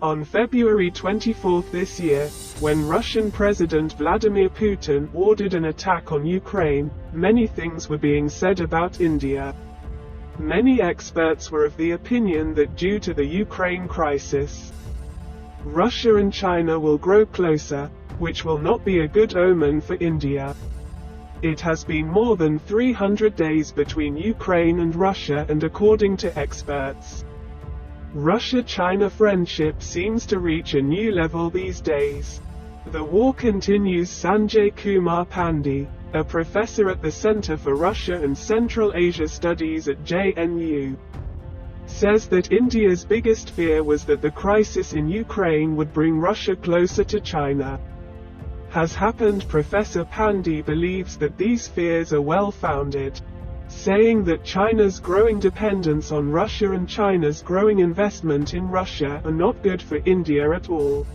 On February 24 this year, when Russian President Vladimir Putin ordered an attack on Ukraine, many things were being said about India. Many experts were of the opinion that due to the Ukraine crisis, Russia and China will grow closer, which will not be a good omen for India. It has been more than 300 days between Ukraine and Russia, and according to experts, Russia-China friendship seems to reach a new level these days. The war continues. Sanjay Kumar Pandey, a professor at the Center for Russia and Central Asia Studies at JNU, says that India's biggest fear was that the crisis in Ukraine would bring Russia closer to China. Has happened. Professor Pandey believes that these fears are well-founded, saying that China's growing dependence on Russia and China's growing investment in Russia are not good for India at all.